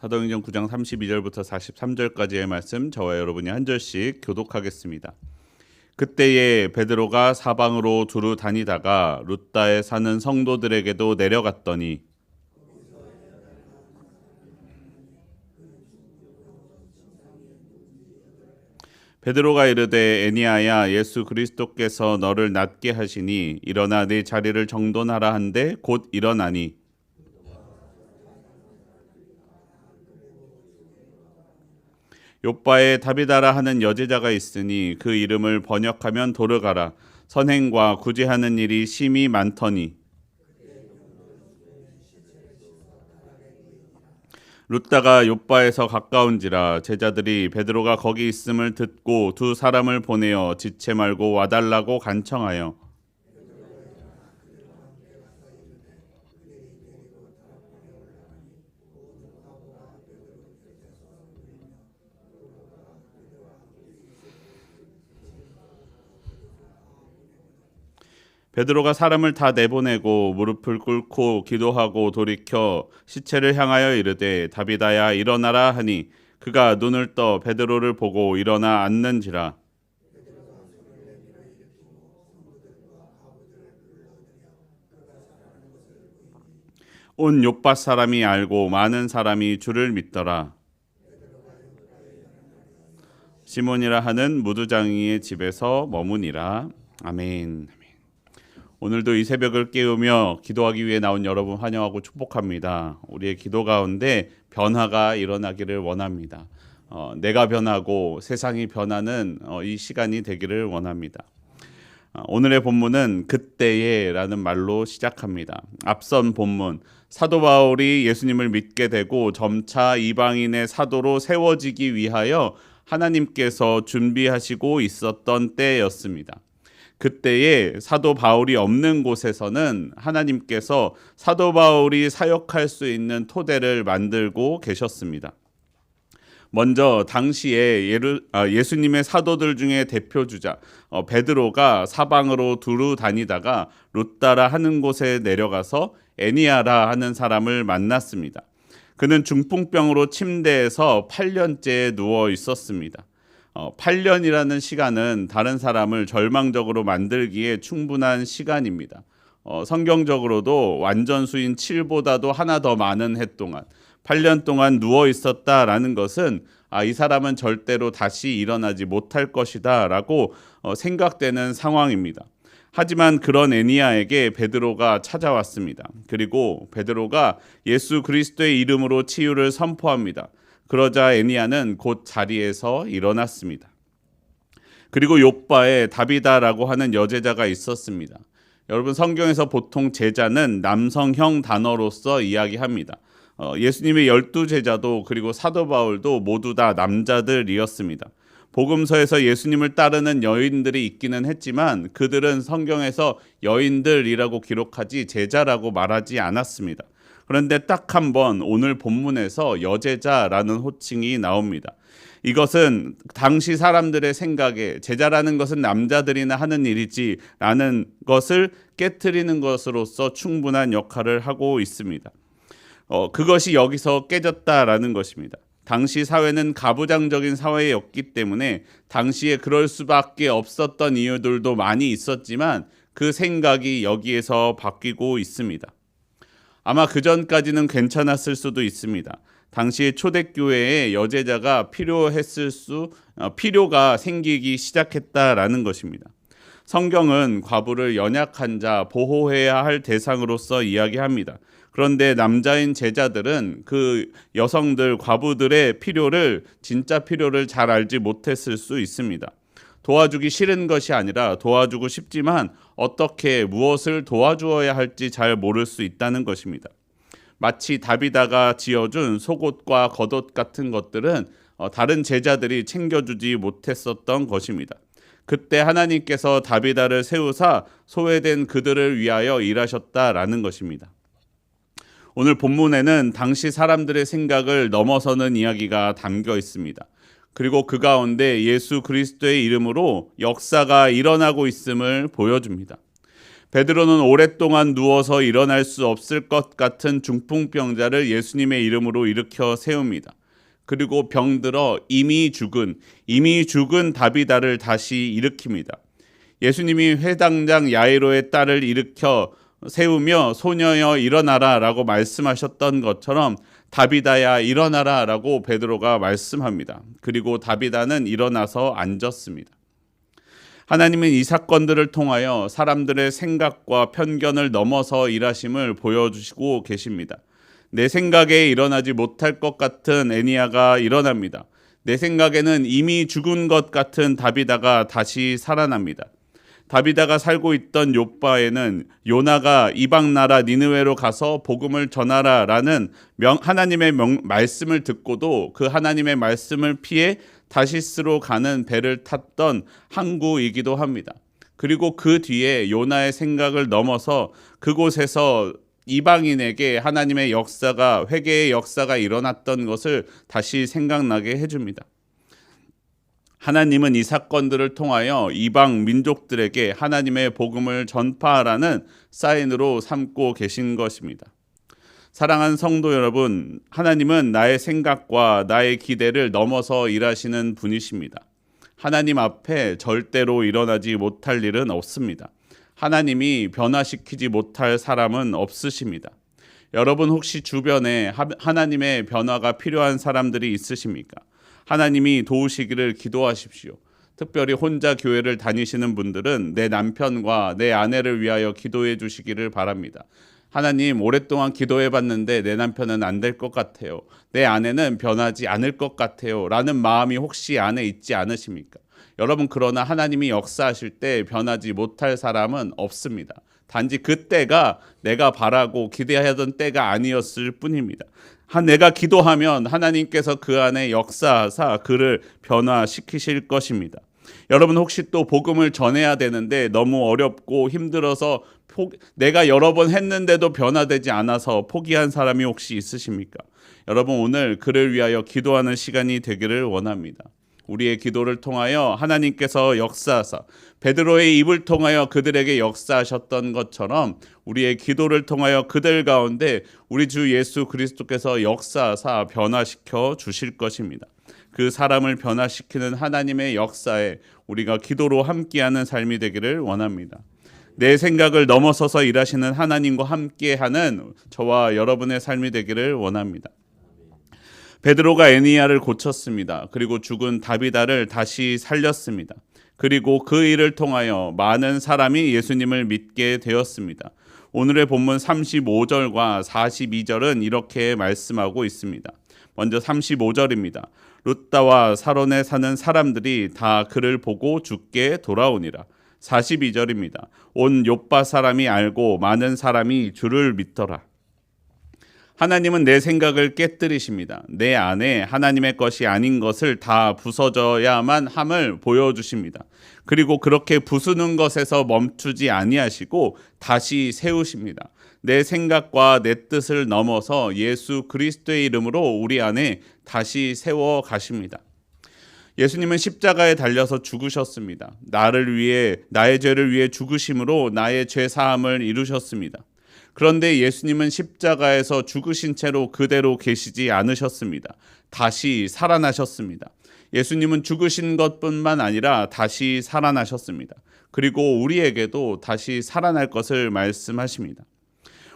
사도행전 9장 32절부터 43절까지의 말씀 저와 여러분이 한 절씩 교독하겠습니다. 그때에 베드로가 사방으로 두루 다니다가 룻다에 사는 성도들에게도 내려갔더니 베드로가 이르되 에니야야 예수 그리스도께서 너를 낫게 하시니 일어나 네 자리를 정돈하라 한데 곧 일어나니 욥바에 다비다라 하는 여제자가 있으니 그 이름을 번역하면 도르가라. 선행과 구제하는 일이 심히 많더니 룻다가 욥바에서 가까운지라 제자들이 베드로가 거기 있음을 듣고 두 사람을 보내어 지체 말고 와달라고 간청하여 베드로가 사람을 다 내보내고 무릎을 꿇고 기도하고 돌이켜 시체를 향하여 이르되 다비다야 일어나라 하니 그가 눈을 떠 베드로를 보고 일어나 앉는지라. 온 욥바 사람이 알고 많은 사람이 주를 믿더라. 시몬이라 하는 무두장이의 집에서 머무니라. 아멘. 오늘도 이 새벽을 깨우며 기도하기 위해 나온 여러분 환영하고 축복합니다. 우리의 기도 가운데 변화가 일어나기를 원합니다. 내가 변하고 세상이 변하는 이 시간이 되기를 원합니다. 오늘의 본문은 그때에라는 말로 시작합니다. 앞선 본문 사도 바울이 예수님을 믿게 되고 점차 이방인의 사도로 세워지기 위하여 하나님께서 준비하시고 있었던 때였습니다. 그때에 사도 바울이 없는 곳에서는 하나님께서 사도 바울이 사역할 수 있는 토대를 만들고 계셨습니다. 먼저 당시에 예수님의 사도들 중에 대표주자 베드로가 사방으로 두루 다니다가 룻다라 하는 곳에 내려가서 에니야라 하는 사람을 만났습니다. 그는 중풍병으로 침대에서 8년째 누워 있었습니다. 8년이라는 시간은 다른 사람을 절망적으로 만들기에 충분한 시간입니다. 성경적으로도 완전수인 7보다도 하나 더 많은 해 동안 8년 동안 누워 있었다라는 것은 이 사람은 절대로 다시 일어나지 못할 것이다 라고 생각되는 상황입니다. 하지만 그런 에니야에게 베드로가 찾아왔습니다. 그리고 베드로가 예수 그리스도의 이름으로 치유를 선포합니다. 그러자 에니야는 곧 자리에서 일어났습니다. 그리고 욥바에 다비다라고 하는 여제자가 있었습니다. 여러분 성경에서 보통 제자는 남성형 단어로서 이야기합니다. 예수님의 12제자도 그리고 사도 바울도 모두 다 남자들이었습니다. 복음서에서 예수님을 따르는 여인들이 있기는 했지만 그들은 성경에서 여인들이라고 기록하지 제자라고 말하지 않았습니다. 그런데 딱 한 번 오늘 본문에서 여제자라는 호칭이 나옵니다. 이것은 당시 사람들의 생각에 제자라는 것은 남자들이나 하는 일이지라는 것을 깨트리는 것으로서 충분한 역할을 하고 있습니다. 그것이 여기서 깨졌다라는 것입니다. 당시 사회는 가부장적인 사회였기 때문에 당시에 그럴 수밖에 없었던 이유들도 많이 있었지만 그 생각이 여기에서 바뀌고 있습니다. 아마 그 전까지는 괜찮았을 수도 있습니다. 당시 초대교회에 여제자가 필요가 생기기 시작했다라는 것입니다. 성경은 과부를 연약한 자, 보호해야 할 대상으로서 이야기합니다. 그런데 남자인 제자들은 그 여성들, 과부들의 진짜 필요를 잘 알지 못했을 수 있습니다. 도와주기 싫은 것이 아니라 도와주고 싶지만 어떻게 무엇을 도와주어야 할지 잘 모를 수 있다는 것입니다. 마치 다비다가 지어준 속옷과 겉옷 같은 것들은 다른 제자들이 챙겨주지 못했었던 것입니다. 그때 하나님께서 다비다를 세우사 소외된 그들을 위하여 일하셨다라는 것입니다. 오늘 본문에는 당시 사람들의 생각을 넘어서는 이야기가 담겨 있습니다. 그리고 그 가운데 예수 그리스도의 이름으로 역사가 일어나고 있음을 보여줍니다. 베드로는 오랫동안 누워서 일어날 수 없을 것 같은 중풍병자를 예수님의 이름으로 일으켜 세웁니다. 그리고 병들어 이미 죽은 다비다를 다시 일으킵니다. 예수님이 회당장 야이로의 딸을 일으켜 세우며 소녀여 일어나라 라고 말씀하셨던 것처럼 다비다야 일어나라 라고 베드로가 말씀합니다. 그리고 다비다는 일어나서 앉았습니다. 하나님은 이 사건들을 통하여 사람들의 생각과 편견을 넘어서 일하심을 보여주시고 계십니다. 내 생각에 일어나지 못할 것 같은 애니야가 일어납니다. 내 생각에는 이미 죽은 것 같은 다비다가 다시 살아납니다. 다비다가 살고 있던 욥바에는 요나가 이방 나라 니느웨로 가서 복음을 전하라라는 하나님의 말씀을 듣고도 그 하나님의 말씀을 피해 다시스로 가는 배를 탔던 항구이기도 합니다. 그리고 그 뒤에 요나의 생각을 넘어서 그곳에서 이방인에게 하나님의 역사가, 회개의 역사가 일어났던 것을 다시 생각나게 해줍니다. 하나님은 이 사건들을 통하여 이방 민족들에게 하나님의 복음을 전파하라는 사인으로 삼고 계신 것입니다. 사랑하는 성도 여러분, 하나님은 나의 생각과 나의 기대를 넘어서 일하시는 분이십니다. 하나님 앞에 절대로 일어나지 못할 일은 없습니다. 하나님이 변화시키지 못할 사람은 없으십니다. 여러분 혹시 주변에 하나님의 변화가 필요한 사람들이 있으십니까? 하나님이 도우시기를 기도하십시오. 특별히 혼자 교회를 다니시는 분들은 내 남편과 내 아내를 위하여 기도해 주시기를 바랍니다. 하나님, 오랫동안 기도해 봤는데 내 남편은 안 될 것 같아요. 내 아내는 변하지 않을 것 같아요. 라는 마음이 혹시 안에 있지 않으십니까? 여러분, 그러나 하나님이 역사하실 때 변하지 못할 사람은 없습니다. 단지 그때가 내가 바라고 기대하던 때가 아니었을 뿐입니다. 내가 기도하면 하나님께서 그 안에 역사하사 그를 변화시키실 것입니다. 여러분 혹시 또 복음을 전해야 되는데 너무 어렵고 힘들어서 내가 여러 번 했는데도 변화되지 않아서 포기한 사람이 혹시 있으십니까? 여러분 오늘 그를 위하여 기도하는 시간이 되기를 원합니다. 우리의 기도를 통하여 하나님께서 역사하사 베드로의 입을 통하여 그들에게 역사하셨던 것처럼 우리의 기도를 통하여 그들 가운데 우리 주 예수 그리스도께서 역사하사 변화시켜 주실 것입니다. 그 사람을 변화시키는 하나님의 역사에 우리가 기도로 함께하는 삶이 되기를 원합니다. 내 생각을 넘어서서 일하시는 하나님과 함께하는 저와 여러분의 삶이 되기를 원합니다. 베드로가 애니야를 고쳤습니다. 그리고 죽은 다비다를 다시 살렸습니다. 그리고 그 일을 통하여 많은 사람이 예수님을 믿게 되었습니다. 오늘의 본문 35절과 42절은 이렇게 말씀하고 있습니다. 먼저 35절입니다. 룻다와 사론에 사는 사람들이 다 그를 보고 죽게 돌아오니라. 42절입니다. 온 욥바 사람이 알고 많은 사람이 주를 믿더라. 하나님은 내 생각을 깨뜨리십니다. 내 안에 하나님의 것이 아닌 것을 다 부서져야만 함을 보여주십니다. 그리고 그렇게 부수는 것에서 멈추지 아니하시고 다시 세우십니다. 내 생각과 내 뜻을 넘어서 예수 그리스도의 이름으로 우리 안에 다시 세워 가십니다. 예수님은 십자가에 달려서 죽으셨습니다. 나를 위해, 나의 죄를 위해 죽으심으로 나의 죄 사함을 이루셨습니다. 그런데 예수님은 십자가에서 죽으신 채로 그대로 계시지 않으셨습니다. 다시 살아나셨습니다. 예수님은 죽으신 것뿐만 아니라 다시 살아나셨습니다. 그리고 우리에게도 다시 살아날 것을 말씀하십니다.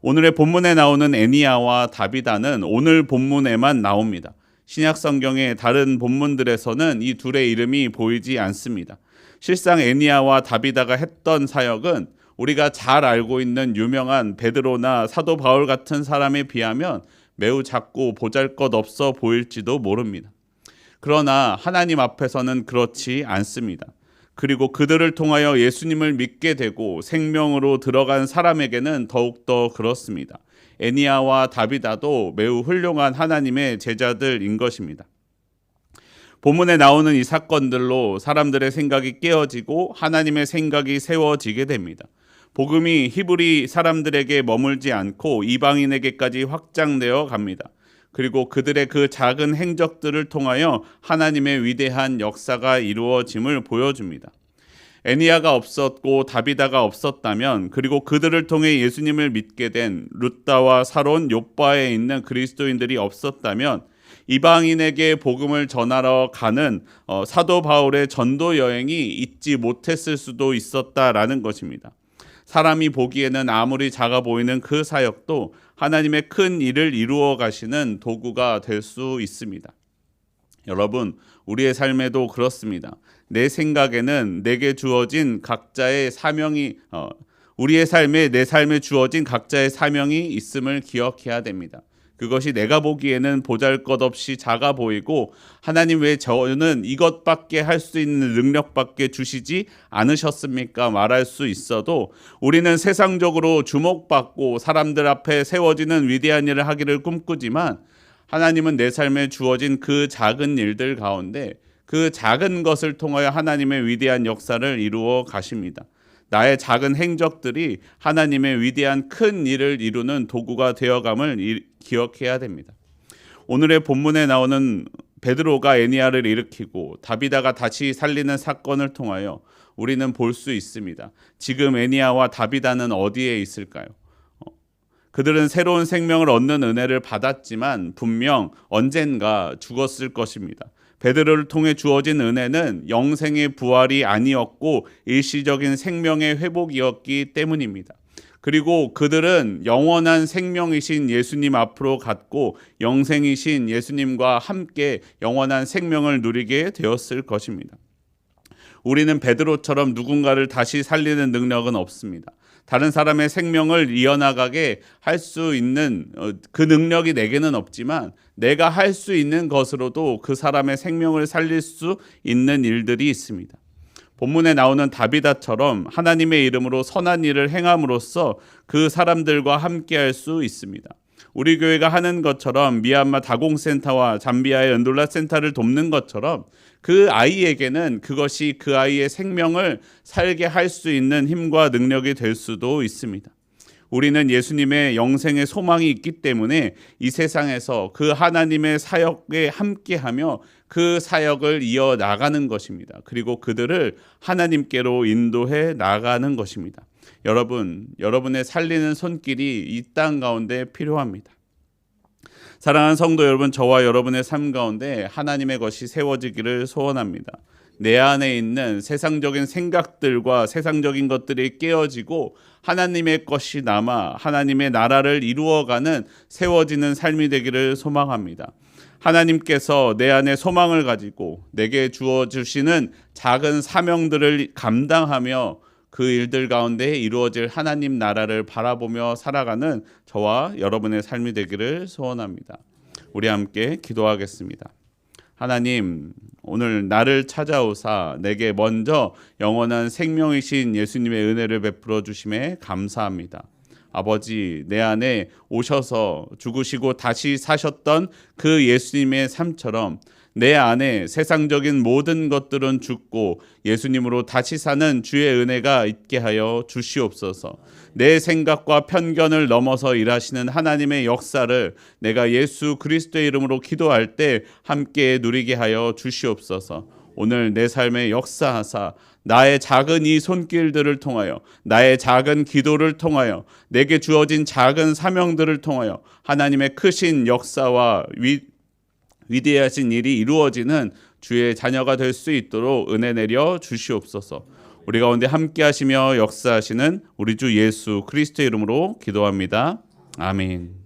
오늘의 본문에 나오는 애니야와 다비다는 오늘 본문에만 나옵니다. 신약 성경의 다른 본문들에서는 이 둘의 이름이 보이지 않습니다. 실상 애니야와 다비다가 했던 사역은 우리가 잘 알고 있는 유명한 베드로나 사도 바울 같은 사람에 비하면 매우 작고 보잘것없어 보일지도 모릅니다. 그러나 하나님 앞에서는 그렇지 않습니다. 그리고 그들을 통하여 예수님을 믿게 되고 생명으로 들어간 사람에게는 더욱더 그렇습니다. 애니야와 다비다도 매우 훌륭한 하나님의 제자들인 것입니다. 본문에 나오는 이 사건들로 사람들의 생각이 깨어지고 하나님의 생각이 세워지게 됩니다. 복음이 히브리 사람들에게 머물지 않고 이방인에게까지 확장되어 갑니다. 그리고 그들의 그 작은 행적들을 통하여 하나님의 위대한 역사가 이루어짐을 보여줍니다. 애니야가 없었고 다비다가 없었다면, 그리고 그들을 통해 예수님을 믿게 된 룻다와 사론, 욥바에 있는 그리스도인들이 없었다면 이방인에게 복음을 전하러 가는 사도 바울의 전도 여행이 있지 못했을 수도 있었다라는 것입니다. 사람이 보기에는 아무리 작아 보이는 그 사역도 하나님의 큰 일을 이루어 가시는 도구가 될 수 있습니다. 여러분, 우리의 삶에도 그렇습니다. 내 생각에는 내게 주어진 각자의 사명이 우리의 삶에 내 삶에 주어진 각자의 사명이 있음을 기억해야 됩니다. 그것이 내가 보기에는 보잘것없이 작아 보이고, 하나님 왜 저는 이것밖에 할 수 있는 능력밖에 주시지 않으셨습니까? 말할 수 있어도 우리는 세상적으로 주목받고 사람들 앞에 세워지는 위대한 일을 하기를 꿈꾸지만, 하나님은 내 삶에 주어진 그 작은 일들 가운데 그 작은 것을 통하여 하나님의 위대한 역사를 이루어 가십니다. 나의 작은 행적들이 하나님의 위대한 큰 일을 이루는 도구가 되어감을 기억해야 됩니다. 오늘의 본문에 나오는 베드로가 애니야를 일으키고 다비다가 다시 살리는 사건을 통하여 우리는 볼 수 있습니다. 지금 애니야와 다비다는 어디에 있을까요? 그들은 새로운 생명을 얻는 은혜를 받았지만 분명 언젠가 죽었을 것입니다. 베드로를 통해 주어진 은혜는 영생의 부활이 아니었고 일시적인 생명의 회복이었기 때문입니다. 그리고 그들은 영원한 생명이신 예수님 앞으로 갔고 영생이신 예수님과 함께 영원한 생명을 누리게 되었을 것입니다. 우리는 베드로처럼 누군가를 다시 살리는 능력은 없습니다. 다른 사람의 생명을 이어나가게 할 수 있는 그 능력이 내게는 없지만, 내가 할 수 있는 것으로도 그 사람의 생명을 살릴 수 있는 일들이 있습니다. 본문에 나오는 다비다처럼 하나님의 이름으로 선한 일을 행함으로써 그 사람들과 함께 할 수 있습니다. 우리 교회가 하는 것처럼 미얀마 다공센터와 잠비아의 은돌라 센터를 돕는 것처럼 그 아이에게는 그것이 그 아이의 생명을 살게 할 수 있는 힘과 능력이 될 수도 있습니다. 우리는 예수님의 영생의 소망이 있기 때문에 이 세상에서 그 하나님의 사역에 함께하며 그 사역을 이어나가는 것입니다. 그리고 그들을 하나님께로 인도해 나가는 것입니다. 여러분, 여러분의 살리는 손길이 이 땅 가운데 필요합니다. 사랑하는 성도 여러분, 저와 여러분의 삶 가운데 하나님의 것이 세워지기를 소원합니다. 내 안에 있는 세상적인 생각들과 세상적인 것들이 깨어지고 하나님의 것이 남아 하나님의 나라를 이루어가는 세워지는 삶이 되기를 소망합니다. 하나님께서 내 안에 소망을 가지고 내게 주어주시는 작은 사명들을 감당하며 그 일들 가운데 이루어질 하나님 나라를 바라보며 살아가는 저와 여러분의 삶이 되기를 소원합니다. 우리 함께 기도하겠습니다. 하나님, 오늘 나를 찾아오사 내게 먼저 영원한 생명이신 예수님의 은혜를 베풀어 주심에 감사합니다. 아버지, 내 안에 오셔서 죽으시고 다시 사셨던 그 예수님의 삶처럼 내 안에 세상적인 모든 것들은 죽고 예수님으로 다시 사는 주의 은혜가 있게 하여 주시옵소서. 내 생각과 편견을 넘어서 일하시는 하나님의 역사를 내가 예수 그리스도의 이름으로 기도할 때 함께 누리게 하여 주시옵소서. 오늘 내 삶의 역사하사 나의 작은 이 손길들을 통하여, 나의 작은 기도를 통하여, 내게 주어진 작은 사명들을 통하여 하나님의 크신 역사와 위대하신 일이 이루어지는 주의 자녀가 될 수 있도록 은혜 내려 주시옵소서. 우리 가운데 함께 하시며 역사하시는 우리 주 예수 그리스도의 이름으로 기도합니다. 아멘.